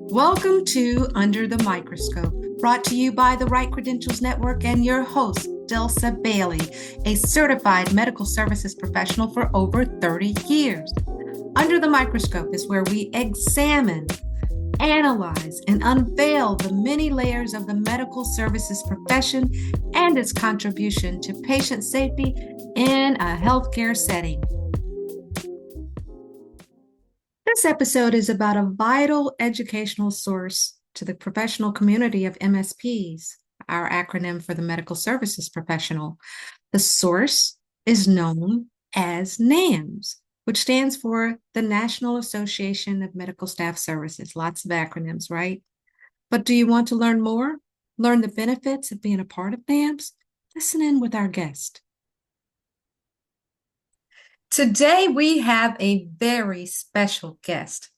Welcome to Under the Microscope, brought to you by the Right Credentials Network and your host, Delsa Bailey, a certified medical services professional for over 30 years. Under the Microscope is where we examine, analyze, and unveil the many layers of the medical services profession and its contribution to patient safety in a healthcare setting. This episode is about a vital educational source to the professional community of MSPs, our acronym for the medical services professional. The source is known as NAMSS, which stands for the National Association of Medical Staff Services. Lots of acronyms, right? But do you want to learn more? Learn the benefits of being a part of NAMSS? Listen in with our guest. Today, we have a very special guest,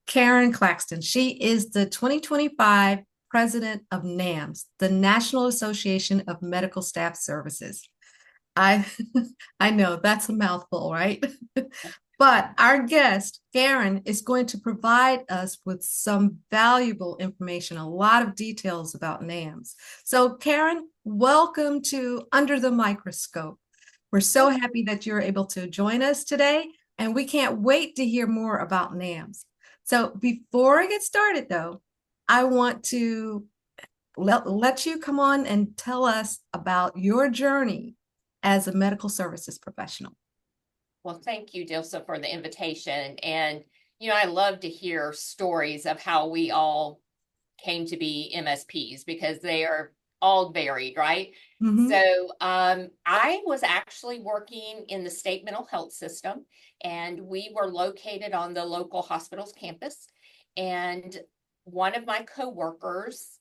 Karen Claxton. She is the 2025 president of NAMSS, the National Association of Medical Staff Services. I, I know that's a mouthful, right? But our guest, Karen, is going to provide us with some valuable information, a lot of details about NAMSS. So, Karen, welcome to Under the Microscope. We're so happy that you're able to join us today, and we can't wait to hear more about NAMSS. So before I get started, though, I want to let you come on and tell us about your journey as a medical services professional. Well, thank you, Dilsa, for the invitation. And, I love to hear stories of how we all came to be MSPs because they are all varied, right? Mm-hmm. So I was actually working in the state mental health system, and we were located on the local hospital's campus. And one of my coworkers,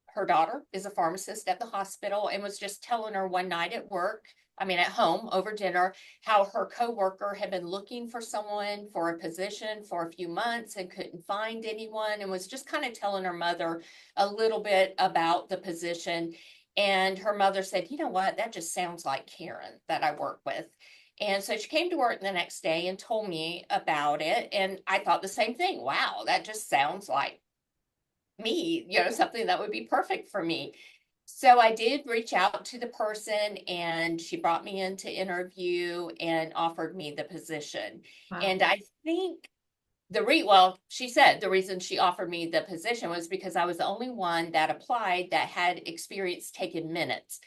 her daughter is a pharmacist at the hospital, and was just telling her one night at home over dinner, how her coworker had been looking for someone for a position for a few months and couldn't find anyone, and was just kind of telling her mother a little bit about the position. And her mother said, "You know what? That just sounds like Karen that I work with." And so she came to work the next day and told me about it. And I thought the same thing. Wow, that just sounds like me, something that would be perfect for me. So I did reach out to the person, and she brought me in to interview and offered me the position. Wow. And I think she said the reason she offered me the position was because I was the only one that applied that had experience taking minutes.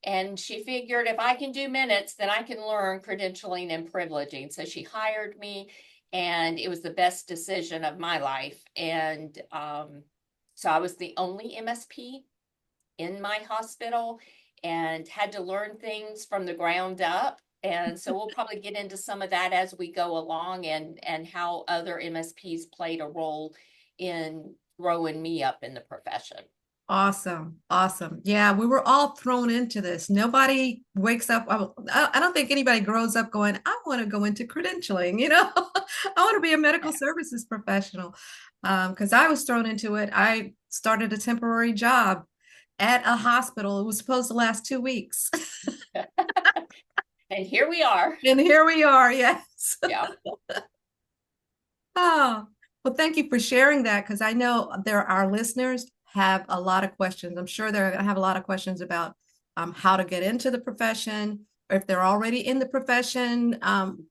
And she figured if I can do minutes, then I can learn credentialing and privileging. So she hired me, and it was the best decision of my life. And so I was the only MSP in my hospital and had to learn things from the ground up. And so we'll probably get into some of that as we go along, and how other MSPs played a role in growing me up in the profession. Awesome. Awesome. Yeah, we were all thrown into this. Nobody wakes up. I don't think anybody grows up going, I want to go into credentialing, I want to be a medical services professional. Because I was thrown into it. I started a temporary job at a hospital. It was supposed to last 2 weeks. And here we are. And here we are, yes. Yeah. Oh, well, thank you for sharing that, because I know our listeners have a lot of questions. I'm sure they're going to have a lot of questions about how to get into the profession, or if they're already in the profession,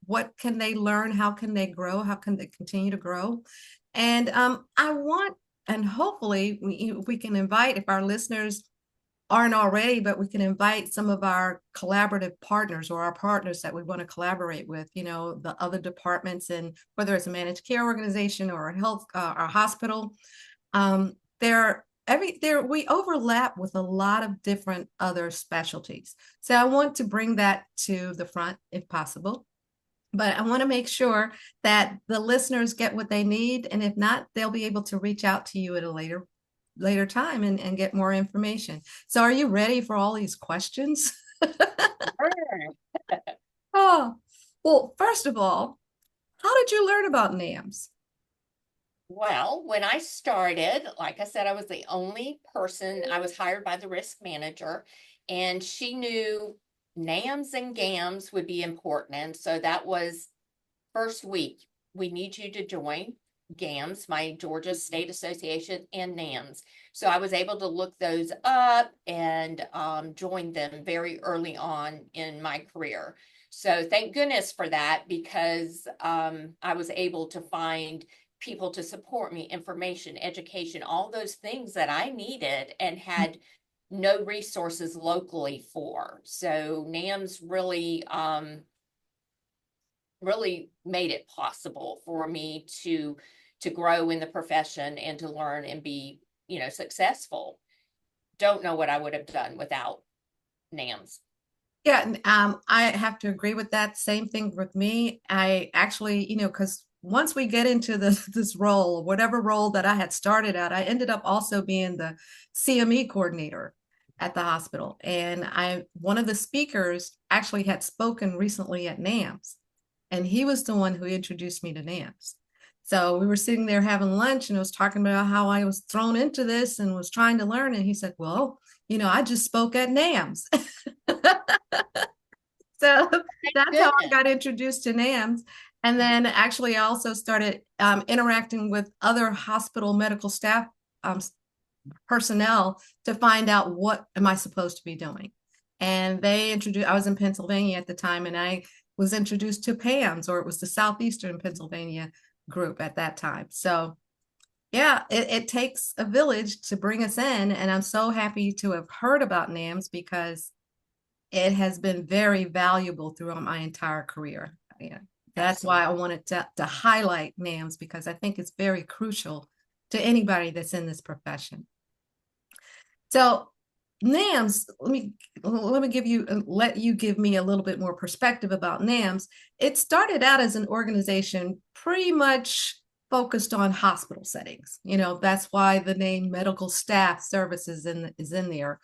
what can they learn? How can they grow? How can they continue to grow? And and hopefully we can invite, if our listeners aren't already, but we can invite some of our collaborative partners, or our partners that we want to collaborate with, the other departments, and whether it's a managed care organization or a health, or hospital. We overlap with a lot of different other specialties. So I want to bring that to the front if possible. But I want to make sure that the listeners get what they need. And if not, they'll be able to reach out to you at a later time and get more information. So are you ready for all these questions? Oh, well, first of all, how did you learn about NAMSS? Well, when I started, like I said, I was the only person. I was hired by the risk manager, and she knew NAMSS and GAMS would be important. And so that was first week, we need you to join GAMS, my Georgia State Association, and NAMSS. So I was able to look those up and join them very early on in my career. So thank goodness for that, because I was able to find people to support me, information, education, all those things that I needed and had no resources locally for. So NAMSS really made it possible for me to grow in the profession and to learn and be, successful. Don't know what I would have done without NAMSS. Yeah, I have to agree with that. Same thing with me. I actually, because once we get into this role, whatever role that I had started at, I ended up also being the CME coordinator at the hospital. And one of the speakers actually had spoken recently at NAMSS, and he was the one who introduced me to NAMSS. So we were sitting there having lunch, and I was talking about how I was thrown into this and was trying to learn. And he said, "Well, I just spoke at NAMSS." So that's how I Goodness. got introduced to NAMS. And then actually, I also started interacting with other hospital medical staff um, personnel to find out what am I supposed to be doing. And they introduced, I was in Pennsylvania at the time, and I was introduced to PAMS, or it was the Southeastern Pennsylvania group at that time. So yeah, it takes a village to bring us in. And I'm so happy to have heard about NAMS because it has been very valuable throughout my entire career. Yeah, that's why I Absolutely. wanted to highlight NAMS, because I think it's very crucial to anybody that's in this profession. So NAMS, let me let you give me a little bit more perspective about NAMS. It started out as an organization pretty much focused on hospital settings. That's why the name Medical Staff Services is in there.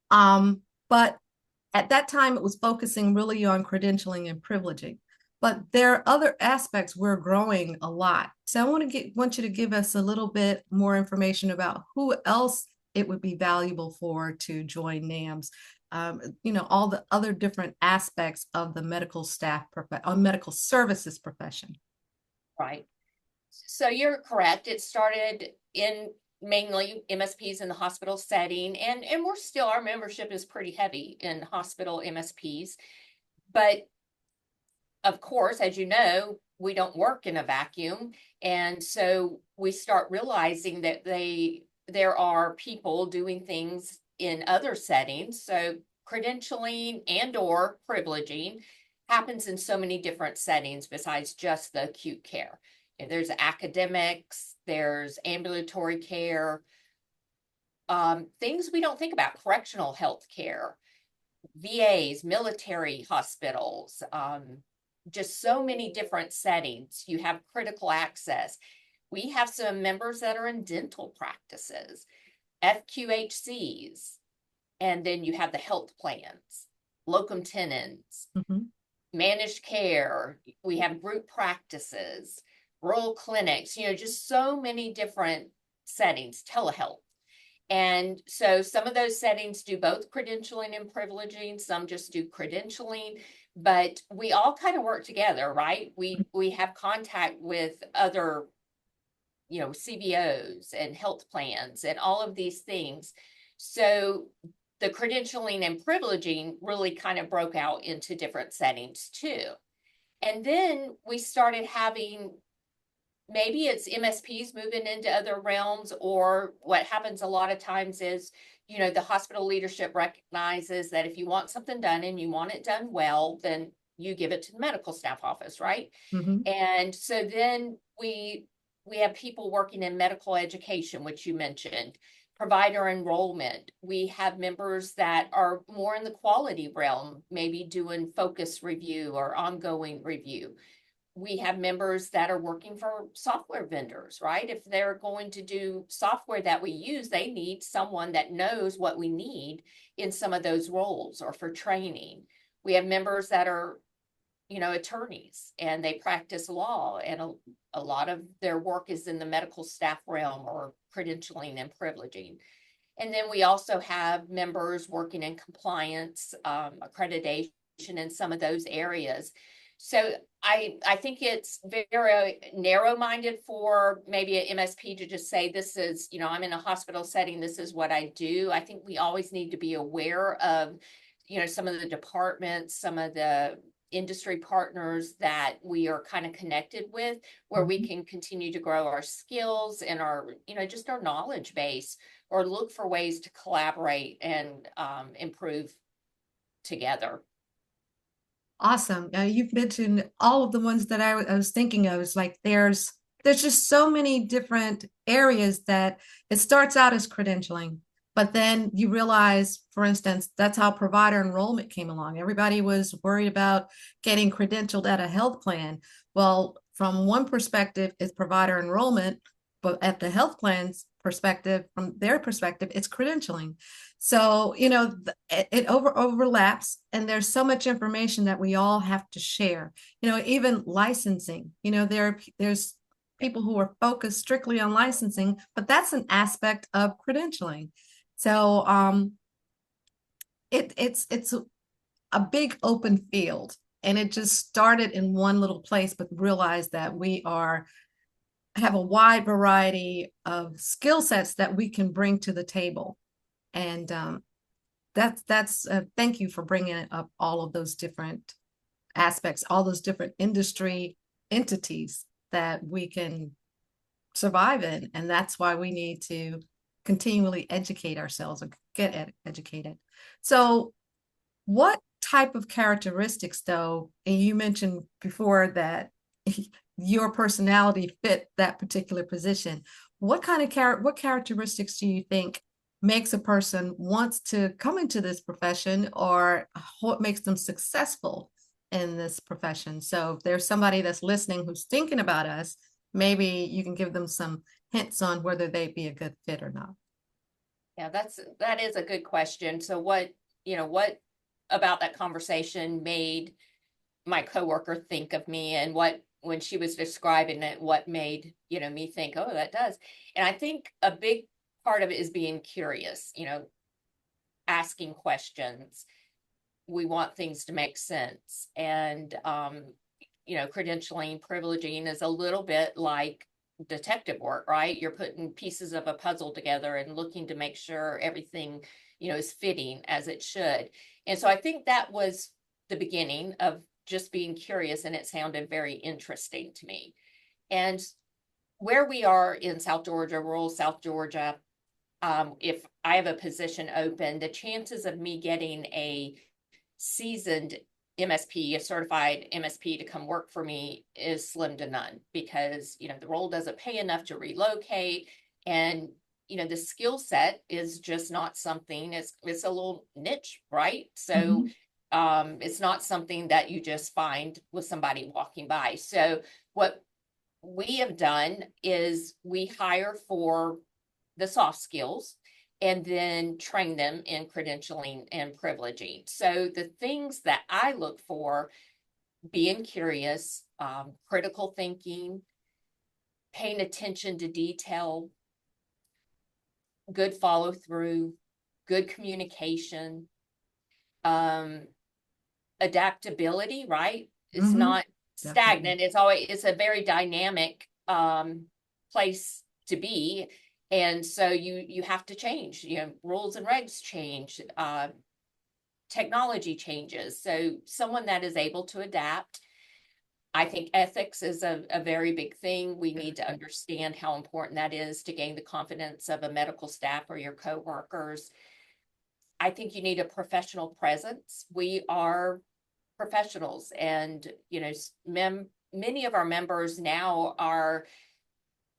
But at that time, it was focusing really on credentialing and privileging. But there are other aspects we're growing a lot. So I want you to give us a little bit more information about who else it would be valuable for to join NAMS. All the other different aspects of the medical staff medical services profession. Right. So you're correct. It started in mainly MSPs in the hospital setting, and our membership is pretty heavy in hospital MSPs. But of course, as you know, we don't work in a vacuum. And so we start realizing that there are people doing things in other settings. So credentialing and or privileging happens in so many different settings besides just the acute care. There's academics, there's ambulatory care, things we don't think about, correctional health care, VAs, military hospitals, just so many different settings. You have critical access. We have some members that are in dental practices, FQHCs, and then you have the health plans, locum tenens, Mm-hmm. managed care. We have group practices, rural clinics, just so many different settings, telehealth. And so some of those settings do both credentialing and privileging, some just do credentialing, but we all kind of work together, right? We have contact with other, CBOs and health plans and all of these things. So the credentialing and privileging really kind of broke out into different settings too. And then we started having, maybe it's MSPs moving into other realms, or what happens a lot of times is, the hospital leadership recognizes that if you want something done and you want it done well, then you give it to the medical staff office, right? Mm-hmm. And so then we have people working in medical education, which you mentioned, provider enrollment. We have members that are more in the quality realm, maybe doing focus review or ongoing review. We have members that are working for software vendors, right? If they're going to do software that we use, they need someone that knows what we need in some of those roles or for training. We have members that are, attorneys, and they practice law, and a lot of their work is in the medical staff realm or credentialing and privileging. And then we also have members working in compliance, accreditation in some of those areas. So I think it's very narrow-minded for maybe an MSP to just say, this is, I'm in a hospital setting, this is what I do. I think we always need to be aware of, some of the departments, some of the industry partners that we are kind of connected with, where we Mhm. can continue to grow our skills and our, just our knowledge base, or look for ways to collaborate and improve together. Awesome. You've mentioned all of the ones that I was thinking of. It's like there's just so many different areas that it starts out as credentialing, but then you realize, for instance, that's how provider enrollment came along. Everybody was worried about getting credentialed at a health plan. Well, from one perspective, it's provider enrollment, but at the health plan's perspective, from their perspective, it's credentialing. So, it overlaps, and there's so much information that we all have to share. Even licensing, there's people who are focused strictly on licensing, but that's an aspect of credentialing. So, it's a big open field, and it just started in one little place, but realized that we are have a wide variety of skill sets that we can bring to the table. And that's thank you for bringing up all of those different aspects, all those different industry entities that we can survive in, and that's why we need to continually educate ourselves or get educated. So what type of characteristics, though, and you mentioned before that your personality fit that particular position, what characteristics do you think makes a person wants to come into this profession, or what makes them successful in this profession? So if there's somebody that's listening who's thinking about us, maybe you can give them some hints on whether they'd be a good fit or not. Yeah, that is a good question. So what about that conversation made my coworker think of me, and what, when she was describing it, what made, me think, oh, that does. And I think a big part of it is being curious, asking questions. We want things to make sense. And credentialing, privileging is a little bit like detective work, right? You're putting pieces of a puzzle together and looking to make sure everything, is fitting as it should. And so I think that was the beginning of just being curious, and it sounded very interesting to me. And where we are in South Georgia, rural South Georgia, if I have a position open, the chances of me getting a seasoned MSP, a certified MSP, to come work for me is slim to none, because, the role doesn't pay enough to relocate. And, the skill set is just not something, it's a little niche, right? So Mhm. it's not something that you just find with somebody walking by. So what we have done is we hire for the soft skills and then train them in credentialing and privileging. So the things that I look for: being curious, critical thinking, paying attention to detail, good follow through, good communication, um, adaptability, right? It's Mhm. not Definitely. stagnant. It's a very dynamic place to be. And so you have to change, rules and regs change, technology changes. So someone that is able to adapt. I think ethics is a very big thing. We need to understand how important that is to gain the confidence of a medical staff or your coworkers. I think you need a professional presence. We are professionals, and many of our members now are,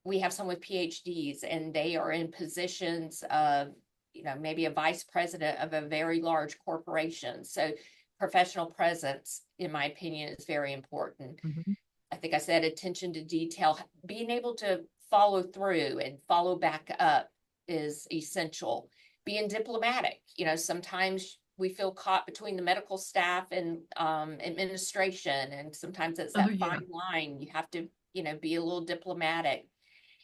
we have some with PhDs, and they are in positions of, maybe a vice president of a very large corporation. So professional presence, in my opinion, is very important. Mhm. I think I said attention to detail, being able to follow through and follow back up is essential. Being diplomatic, sometimes we feel caught between the medical staff and administration, and sometimes it's Oh that yeah. fine line. You have to, be a little diplomatic.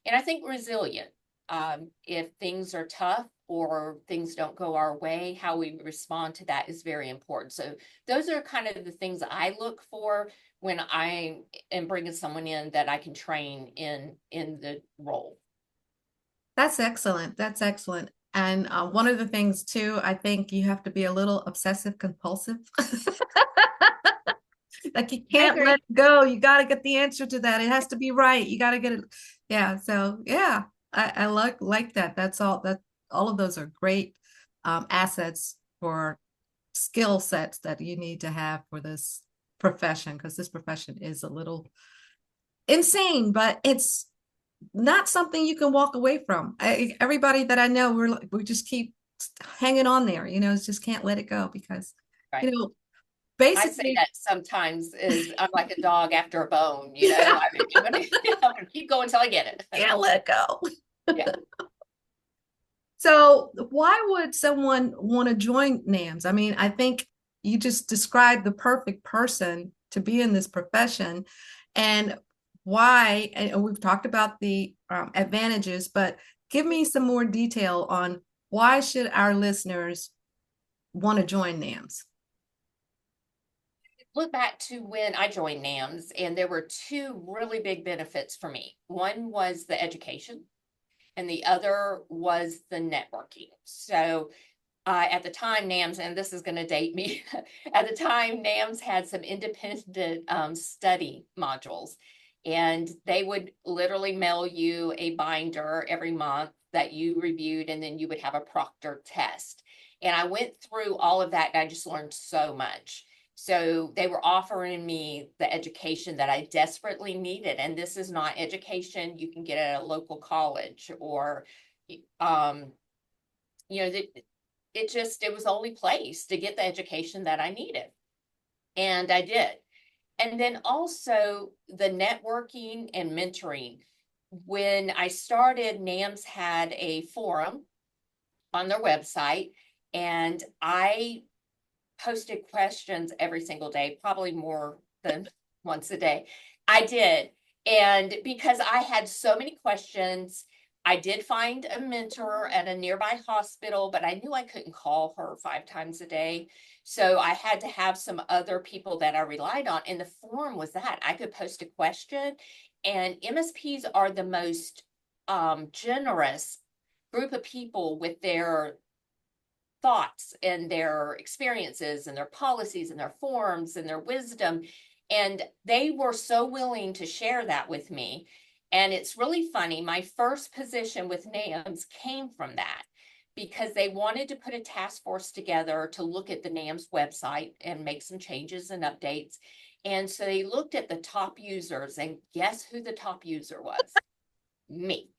And I think resilient. If things are tough or things don't go our way, how we respond to that is very important. So those are kind of the things I look for when I am bringing someone in that I can train in the role. That's excellent. That's excellent. And one of the things too, I think you have to be a little obsessive compulsive. Like you I can't let agree. it go. You got to get the answer to that. It has to be right. You got to get it. Yeah. So yeah, I like that. That's all that all of those are great assets for skill sets that you need to have for this profession because this profession is a little insane, but it's not something you can walk away from. Everybody that I know, we just keep hanging on there. It's just can't let it go because, Right. you know, I say basically, that sometimes is I'm like a dog after a bone, yeah, I'm gonna keep going until I get it. can't let it go. Yeah. So, why would someone want to join NAMS? I mean, I think you just described the perfect person to be in this profession, and why. And we've talked about the advantages, but give me some more detail on why should our listeners want to join NAMS? Look back to when I joined NAMS, and there were two really big benefits for me. One was the education, and the other was the networking. So at the time, NAMS, and this is going to date me, at the time, NAMS had some independent study modules, and they would literally mail you a binder every month that you reviewed, and then you would have a proctor test. And I went through all of that, and I just learned so much. So they were offering me the education that I desperately needed. And this is not education you can get at a local college or, um, it was the only place to get the education that I needed. And I did. And then also the networking and mentoring. When I started, NAMS had a forum on their website, and I posted questions every single day, probably more than once a day. I did. And because I had so many questions, I did find a mentor at a nearby hospital, but I knew I couldn't call her 5 times a day. So I had to have some other people that I relied on. And the forum was that I could post a question, and MSPs are the most generous group of people with their thoughts and their experiences and their policies and their forms and their wisdom. And they were so willing to share that with me. And it's really funny. My first position with NAMS came from that because they wanted to put a task force together to look at the NAMS website and make some changes and updates. And so they looked at the top users, and guess who the top user was? Me.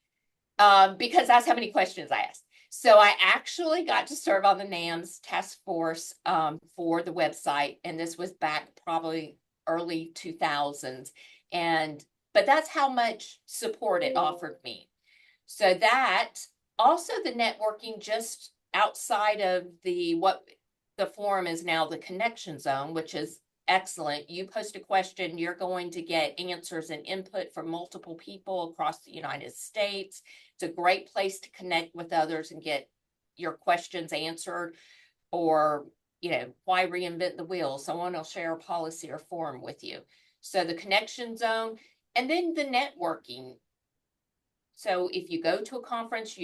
Because that's how many questions I asked. So I actually got to serve on the NAMS task force for the website, and this was back probably early 2000s. But that's how much support it offered me. So that also the networking just outside of what the forum is now the connection zone, which is excellent. You post a question, you're going to get answers and input from multiple people across the United States. It's a great place to connect with others and get your questions answered, or, why reinvent the wheel? Someone will share a policy or form with you. So the connection zone, and then the networking. So if you go to a conference,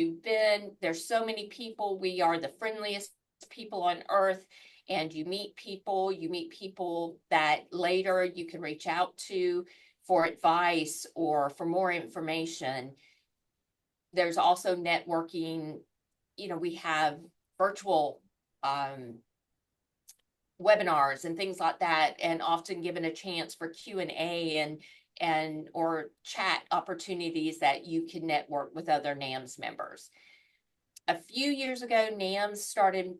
there's so many people. We are the friendliest people on earth, and you meet people that later you can reach out to for advice or for more information. There's also networking. We have virtual webinars and things like that, and often given a chance for Q&A and or chat opportunities that you can network with other NAMS members. A few years ago, NAMS started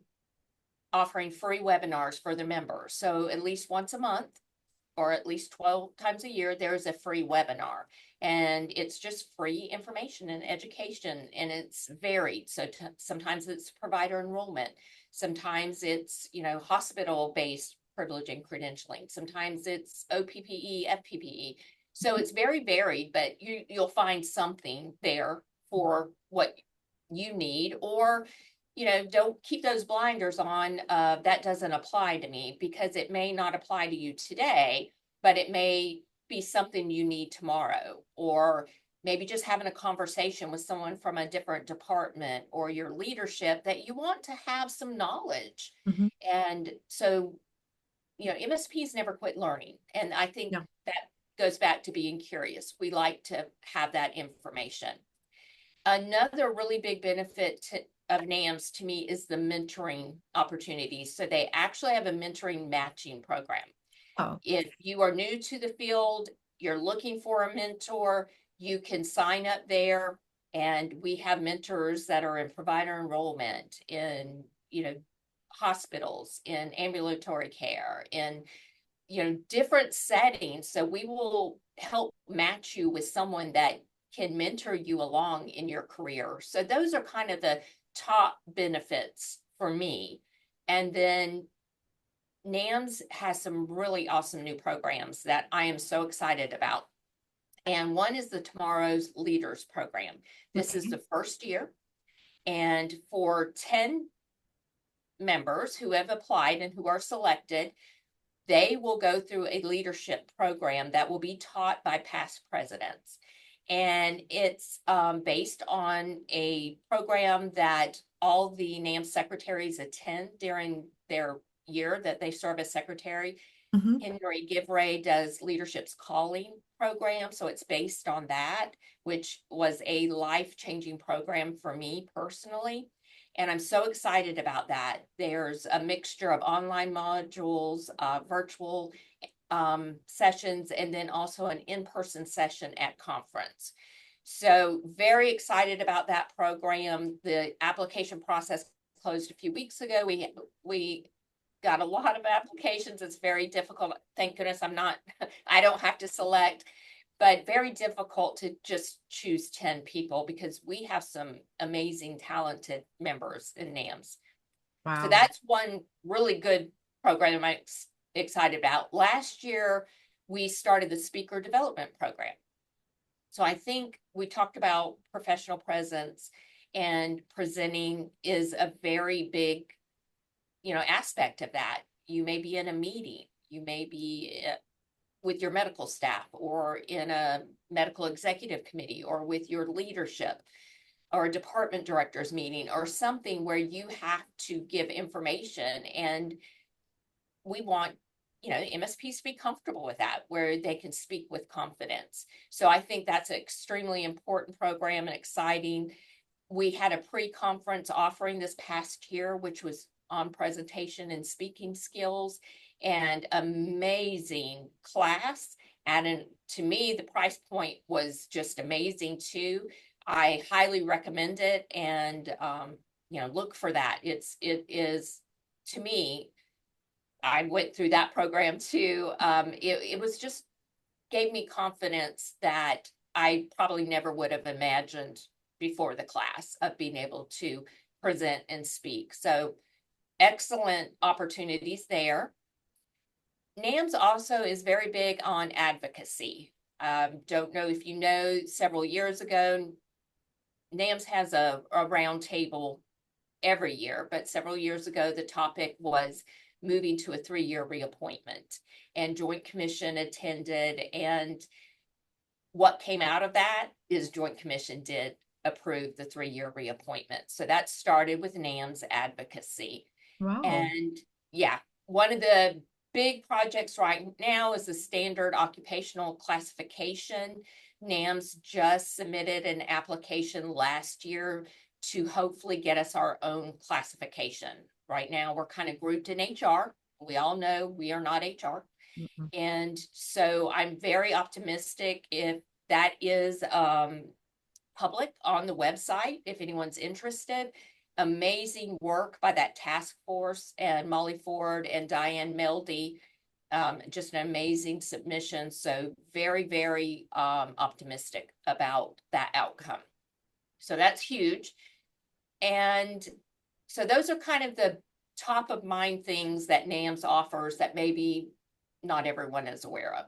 offering free webinars for their members. So at least once a month, or at least 12 times a year, there's a free webinar. And it's just free information and education, and it's varied. So sometimes it's provider enrollment. Sometimes it's, hospital-based privilege and credentialing. Sometimes it's OPPE, FPPE. So it's very varied, but you'll find something there for what you need, or, don't keep those blinders on. That doesn't apply to me, because it may not apply to you today, but it may be something you need tomorrow, or maybe just having a conversation with someone from a different department or your leadership that you want to have some knowledge. Mhm. And so, MSPs never quit learning. And I think No. that goes back to being curious. We like to have that information. Another really big benefit of NAMSS to me is the mentoring opportunities. So they actually have a mentoring matching program. Oh. If you are new to the field, you're looking for a mentor, you can sign up there. And we have mentors that are in provider enrollment, in, hospitals, in ambulatory care, in, different settings. So we will help match you with someone that can mentor you along in your career. So those are kind of the top benefits for me. And then NAMSS has some really awesome new programs that I am so excited about. And one is the Tomorrow's Leaders program. This is Okay. the first year. And for 10 members who have applied and who are selected, they will go through a leadership program that will be taught by past presidents. And it's based on a program that all the NAMSS secretaries attend during their year that they serve as secretary. Mhm. Henry Givray does Leadership's Calling program. So it's based on that, which was a life-changing program for me personally. And I'm so excited about that. There's a mixture of online modules, virtual sessions, and then also an in-person session at conference. So very excited about that program. The application process closed a few weeks ago. We got a lot of applications. It's very difficult. Thank goodness I don't have to select, but very difficult to just choose 10 people, because we have some amazing, talented members in NAMSS. So Wow. that's one really good program I'm excited about. Last year, we started the speaker development program. So I think we talked about professional presence, and presenting is a very big, aspect of that. You may be in a meeting, you may be with your medical staff, or in a medical executive committee, or with your leadership, or a department directors meeting, or something where you have to give information. And we want, MSPs to be comfortable with that, where they can speak with confidence. So I think that's an extremely important program and exciting. We had a pre-conference offering this past year, which was on presentation and speaking skills, and amazing class. And to me, the price point was just amazing too. I highly recommend it, and look for that. It is, to me, I went through that program too. It was just gave me confidence that I probably never would have imagined before the class, of being able to present and speak. So excellent opportunities there. NAMSS also is very big on advocacy. Don't know if you know, several years ago, NAMSS has a round table every year, but several years ago, the topic was moving to a 3-year reappointment, and Joint Commission attended. And what came out of that is Joint Commission did approve the 3-year reappointment. So that started with NAMSS advocacy. Wow. And yeah, one of the big projects right now is the standard occupational classification. NAMSS just submitted an application last year to hopefully get us our own classification. Right now, we're kind of grouped in HR. We all know we are not HR. Mm-mm. And so I'm very optimistic if that is public on the website, if anyone's interested. Amazing work by that task force, and Molly Ford and Diane Meldy. Just an amazing submission. So very, very optimistic about that outcome. So that's huge. And so those are kind of the top of mind things that NAMSS offers that maybe not everyone is aware of.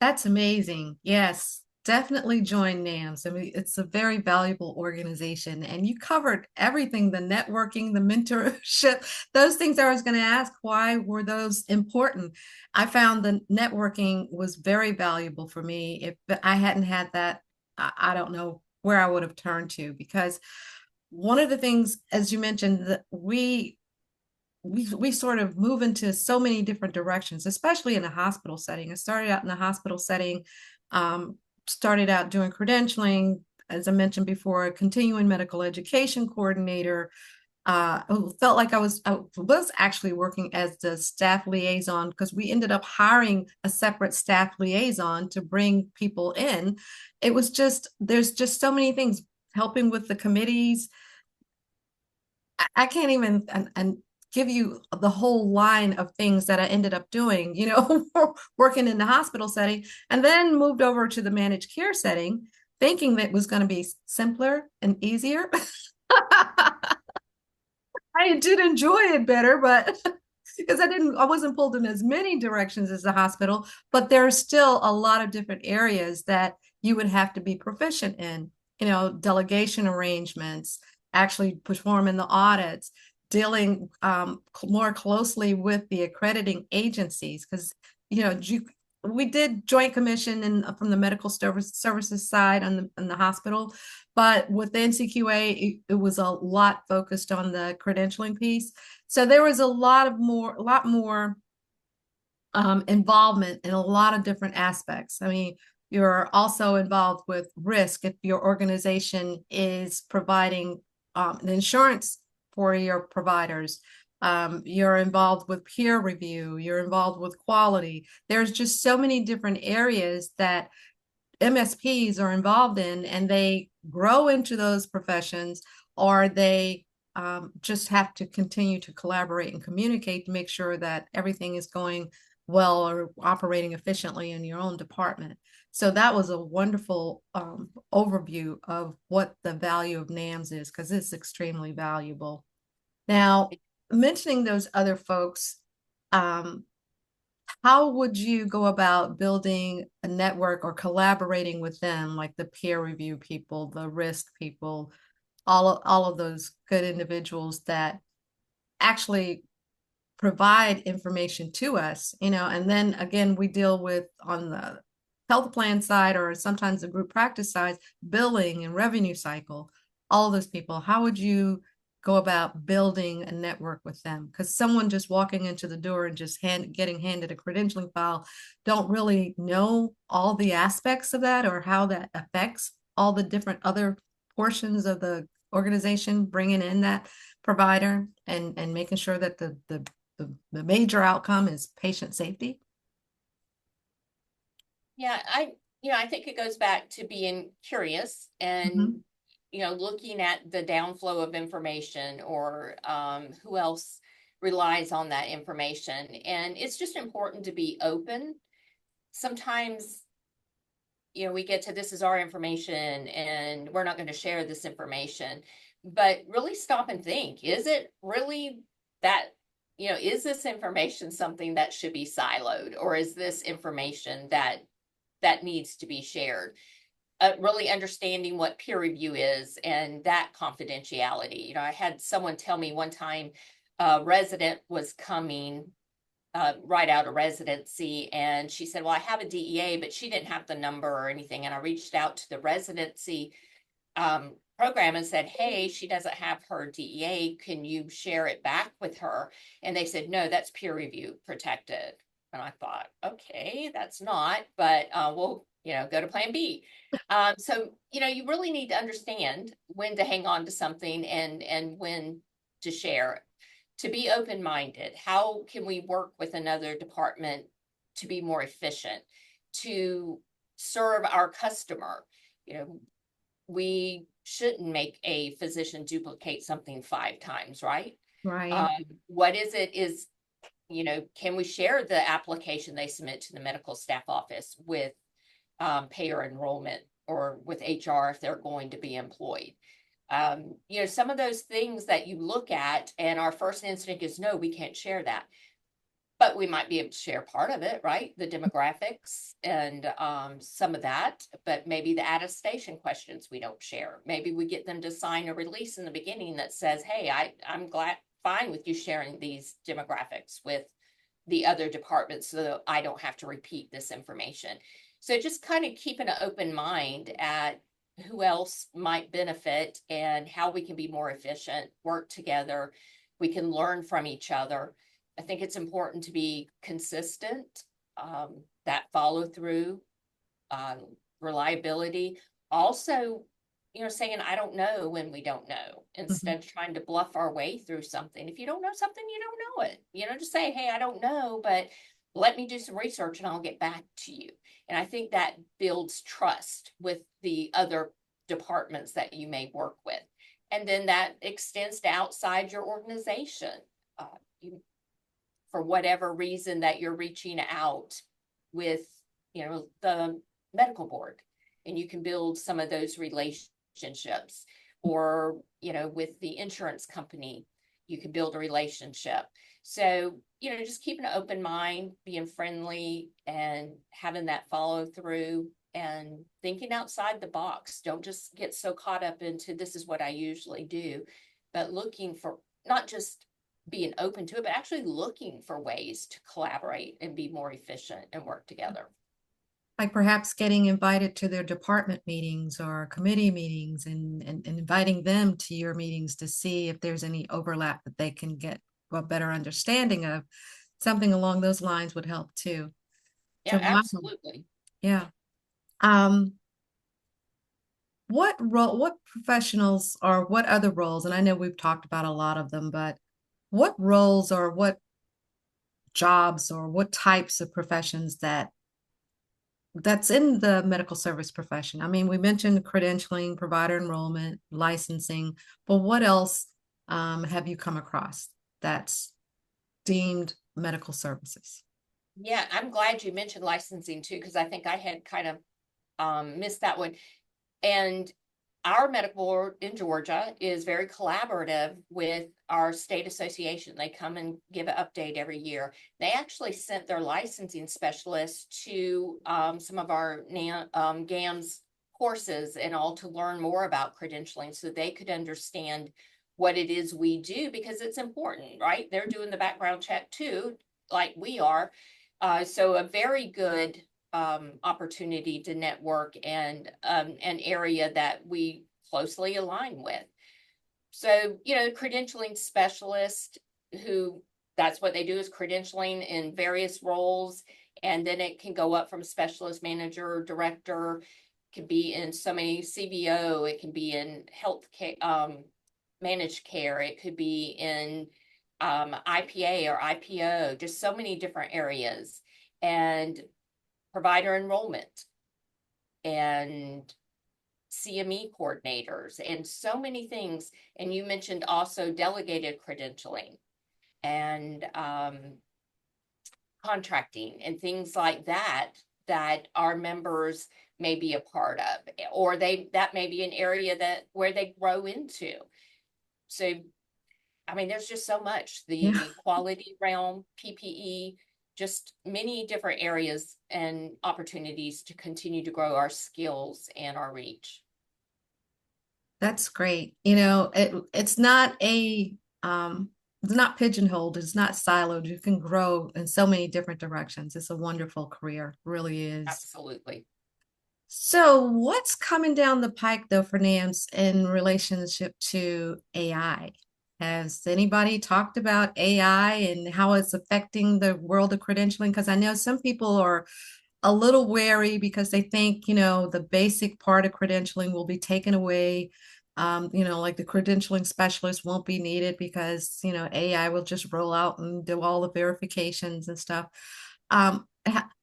That's amazing. Yes. definitely join NAMSS. I mean, it's a very valuable organization, and you covered everything, the networking, the mentorship, those things I was going to ask, why were those important? I found the networking was very valuable for me. If I hadn't had that, I don't know where I would have turned to, because one of the things, as you mentioned, that we sort of move into so many different directions, especially in a hospital setting. I started out in a hospital setting, started out doing credentialing, as I mentioned before, a continuing medical education coordinator. Felt like I was actually working as the staff liaison, because we ended up hiring a separate staff liaison to bring people in. It was just, there's just so many things, helping with the committees. I can't even and give you the whole line of things that I ended up doing, working in the hospital setting, and then moved over to the managed care setting, thinking that it was going to be simpler and easier. I did enjoy it better, but because I wasn't pulled in as many directions as the hospital, but there's still a lot of different areas that you would have to be proficient in, delegation arrangements, actually performing the audits, dealing more closely with the accrediting agencies, because, we did joint commission from the medical services side on the hospital, but with the NCQA, it was a lot focused on the credentialing piece. So there was a lot more involvement in a lot of different aspects. I mean, you're also involved with risk if your organization is providing the insurance for your providers. You're involved with peer review. You're involved with quality. There's just so many different areas that MSPs are involved in, and they grow into those professions, or they just have to continue to collaborate and communicate to make sure that everything is going well or operating efficiently in your own department. So that was a wonderful overview of what the value of NAMSS is, because it's extremely valuable. Now, mentioning those other folks, um, how would you go about building a network or collaborating with them, like the peer review people, the risk people, all of those good individuals that actually provide information to us, and then again, we deal with on the health plan side, or sometimes the group practice side, billing and revenue cycle, all those people. How would you go about building a network with them? Because someone just walking into the door and just getting handed a credentialing file don't really know all the aspects of that, or how that affects all the different other portions of the organization, bringing in that provider and making sure that the major outcome is patient safety. Yeah, I think it goes back to being curious and, Mhm. looking at the downflow of information, or who else relies on that information. And it's just important to be open. Sometimes, we get to, this is our information and we're not going to share this information, but really stop and think, is it really that, is this information something that should be siloed, or is this information that needs to be shared? Really understanding what peer review is and that confidentiality. I had someone tell me one time a resident was coming right out of residency, and she said, well, I have a DEA, but she didn't have the number or anything. And I reached out to the residency program and said, hey, she doesn't have her DEA. Can you share it back with her? And they said, no, that's peer review protected. And I thought, okay, that's not, but we'll, go to plan B. So, you really need to understand when to hang on to something and when to share, to be open-minded. How can we work with another department to be more efficient, to serve our customer? We shouldn't make a physician duplicate something 5 times, right? Right. What is it is, can we share the application they submit to the medical staff office with payer enrollment, or with HR if they're going to be employed? Some of those things that you look at, and our first instinct is, no, we can't share that. but we might be able to share part of it, right? The demographics and some of that, but maybe the attestation questions we don't share. Maybe we get them to sign a release in the beginning that says, hey, I'm fine with you sharing these demographics with the other departments so that I don't have to repeat this information. So just kind of keeping an open mind at who else might benefit and how we can be more efficient, work together. We can learn from each other. I think it's important to be consistent, that follow through, reliability. Also, saying, I don't know when we don't know, Mhm. instead of trying to bluff our way through something. If you don't know something, you don't know it. Just say, hey, I don't know, but let me do some research and I'll get back to you. And I think that builds trust with the other departments that you may work with. And then that extends to outside your organization. You for whatever reason that you're reaching out with, the medical board, and you can build some of those relationships, or, with the insurance company, you can build a relationship. So, just keeping an open mind, being friendly, and having that follow through and thinking outside the box. Don't just get so caught up into this is what I usually do, but looking for not just being open to it, but actually looking for ways to collaborate and be more efficient and work together. Like perhaps getting invited to their department meetings or committee meetings, and inviting them to your meetings to see if there's any overlap that they can get a better understanding of. Something along those lines would help too. Yeah, So, wow. absolutely. Yeah. Um, what professionals or what other roles, and I know we've talked about a lot of them, but what roles or what jobs or what types of professions that's in the medical service profession? I mean, we mentioned credentialing, provider enrollment, licensing, but what else have you come across that's deemed medical services? Yeah, I'm glad you mentioned licensing too, because I think I had kind of missed that one. And our medical board in Georgia is very collaborative with our state association. They come and give an update every year. They actually sent their licensing specialists to some of our GAMS courses and all to learn more about credentialing so they could understand what it is we do, because it's important, right? They're doing the background check too, like we are. So a very good opportunity to network, and an area that we closely align with. So, credentialing specialist, who that's what they do, is credentialing in various roles. And then it can go up from specialist, manager, director, could be in so many CBO, it can be in health care, managed care, it could be in IPA or IPO, just so many different areas. And provider enrollment and CME coordinators and so many things. And you mentioned also delegated credentialing and contracting and things like that, that our members may be a part of, or that may be an area that where they grow into. So I mean, there's just so much, Yeah, the quality realm, PPE, just many different areas and opportunities to continue to grow our skills and our reach. that's great. It's not pigeonholed, it's not siloed. You can grow in so many different directions. It's a wonderful career, really is. Absolutely. So, what's coming down the pike though for NAMS in relationship to AI? Has anybody talked about AI and how it's affecting the world of credentialing? Because I know some people are a little wary because they think, the basic part of credentialing will be taken away. Like the credentialing specialist won't be needed because, AI will just roll out and do all the verifications and stuff.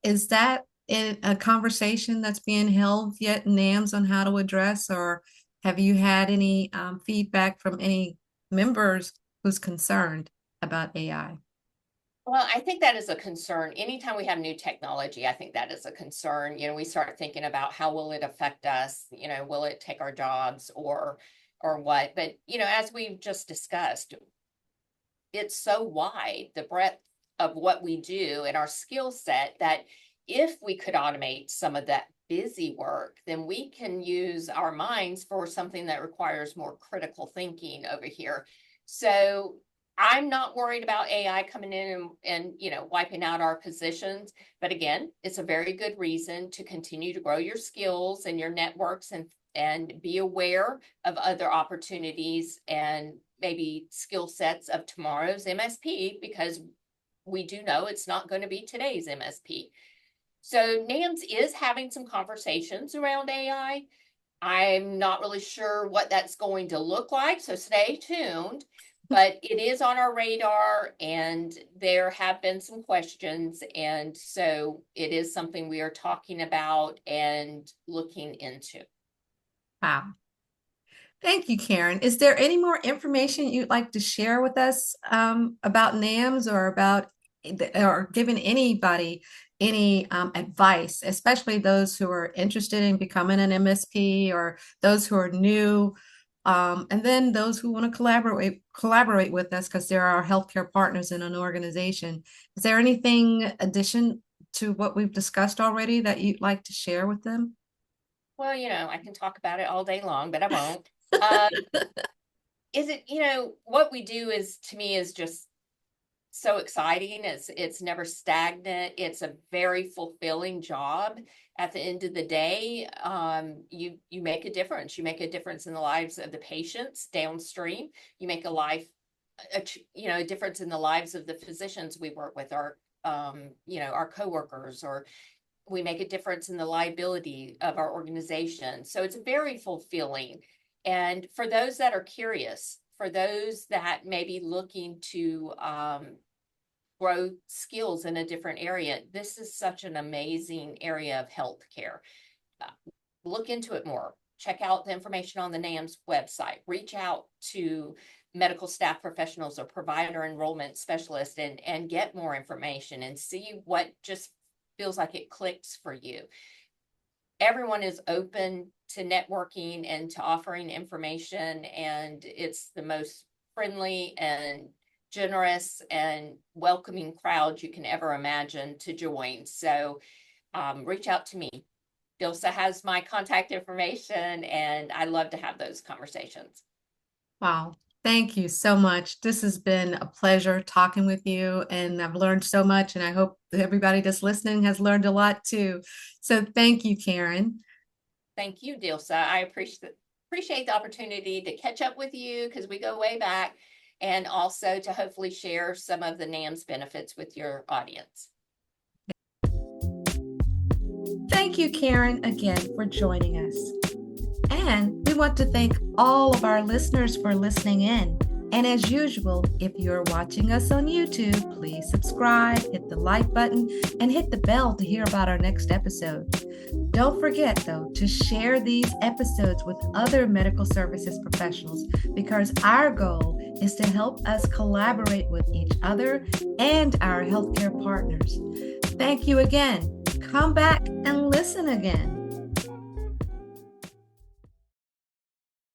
Is that in a conversation that's being held yet in NAMS on how to address, or have you had any feedback from any members who's concerned about AI? Well, I think that is a concern. Anytime we have new technology, I think that is a concern. We start thinking about how will it affect us? Will it take our jobs or what? But, as we've just discussed, it's so wide, the breadth of what we do and our skill set, that if we could automate some of that busy work, then we can use our minds for something that requires more critical thinking over here. So I'm not worried about AI coming in and wiping out our positions. But again, it's a very good reason to continue to grow your skills and your networks, and be aware of other opportunities and maybe skill sets of tomorrow's MSP, because we do know it's not going to be today's MSP. So NAMSS is having some conversations around AI. I'm not really sure what that's going to look like, so stay tuned. But it is on our radar, and there have been some questions. And so it is something we are talking about and looking into. Wow. Thank you, Karen. Is there any more information you'd like to share with us about NAMS, or giving anybody any advice, especially those who are interested in becoming an MSP, or those who are new, and then those who want to collaborate with us because they're our healthcare partners in an organization? Is there anything addition to what we've discussed already that you'd like to share with them? Well, I can talk about it all day long, but I won't. Is it, what we do to me, is just so exciting. It's never stagnant. It's a very fulfilling job. At the end of the day, you make a difference. You make a difference in the lives of the patients downstream. You make a difference in the lives of the physicians we work with, our coworkers, or we make a difference in the liability of our organization. So it's very fulfilling. And for those that are curious, for those that may be looking to grow skills in a different area, this is such an amazing area of healthcare. Look into it more. Check out the information on the NAMSS website. Reach out to medical staff professionals or provider enrollment specialists, and get more information and see what just feels like it clicks for you. Everyone is open to networking and to offering information, and it's the most friendly and generous and welcoming crowd you can ever imagine to join. So reach out to me. Dilsa has my contact information, and I love to have those conversations. Wow. Thank you so much. This has been a pleasure talking with you, and I've learned so much, and I hope that everybody that's listening has learned a lot too. So thank you, Karen. Thank you, Dilsa. I appreciate the opportunity to catch up with you, because we go way back, and also to hopefully share some of the NAMSS benefits with your audience. Thank you, Karen, again for joining us. And we want to thank all of our listeners for listening in. And as usual, if you're watching us on YouTube, please subscribe, hit the like button, and hit the bell to hear about our next episode. Don't forget, though, to share these episodes with other medical services professionals, because our goal is to help us collaborate with each other and our healthcare partners. Thank you again. Come back and listen again.